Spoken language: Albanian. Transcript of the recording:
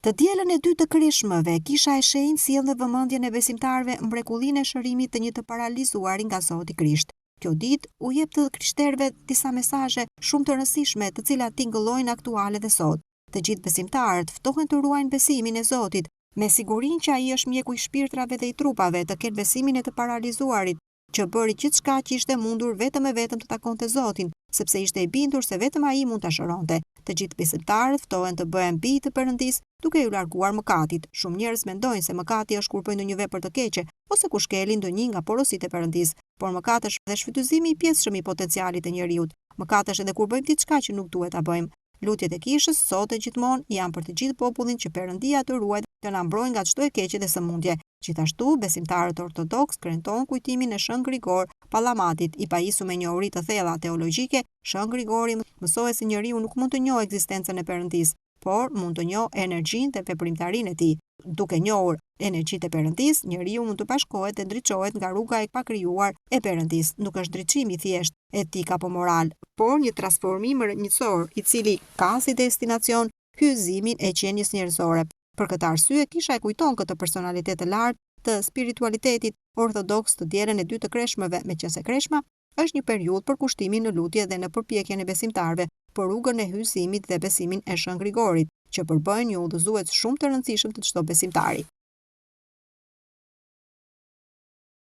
Të dielën e dytë të Krishmëve, kisha e shenjtë sjell në vëmendjen e besimtarëve mrekullinë e shërimit të një të paralizuari nga Zoti Krisht. Kjo ditë u jep të krishterëve disa mesazhe shumë të rëndësishme, të cilat tingëllojnë aktuale dhe sot. Të gjithë besimtarët ftohen të ruajnë besimin e Zotit, me sigurinë që ai është mjeku i shpirtrave dhe i trupave, të kenë besimin e të paralizuarit, që bëri gjithçka që ishte mundur vetëm e vetëm të takonte Zotin, sepse ishte i bindur se vetëm ai mund ta shëronte. Të gjithë besimtarët ftohen të bëhen bij të Perëndisë, duke u larguar mëkatit. Shumë njerëz mendojnë se mëkati është kur bëjnë ndonjë vepër të keqe ose kur shkelin ndonjë nga porositë e Perëndisë, por mëkati është dhe shfrytëzimi i pjesshëm i potencialit të njeriut. Mëkati është edhe kur bëjmë diçka që nuk duhet ta bëjmë. Lutjet e kishës sot e gjithmonë janë për të gjithë popullin që Perëndia të ruajë të na mbrojë nga çdo e keqe dhe sëmundje. Gjithashtu, besimtarët ortodoks krenton kujtimin e Shën Grigor Pallamatit, i pajisur me njohuri të thella teologjike. Shën Grigori mësoi se njeriu nuk mund të njohë ekzistencën e Perëndisë, por mund të njohë energjinë dhe veprimtarinë e tij. Duke njohur energjitë e Perëndisë, njeriu mund të bashkohet dhe ndriçohet nga rruga e pakrijuar e Perëndisë. Nuk është ndriçimi thjesht etik apo moral, por një transformim rrënjësor, i cili ka si destinacion hyjëzimin e qenies njerëzore. Për këtë arsye, kisha e kujton këtë personalitet të lartë të spiritualitetit ortodoks të dielën e dytë të Kreshmëve, meqense Kreshma është një periudhë për kushtimin në lutje dhe në përpjekjen e besimtarëve për rrugën e hyjëzimit dhe besimin e Shën Grigorit, që përbëjnë një udhëzues shumë të rëndësishëm të çdo besimtari.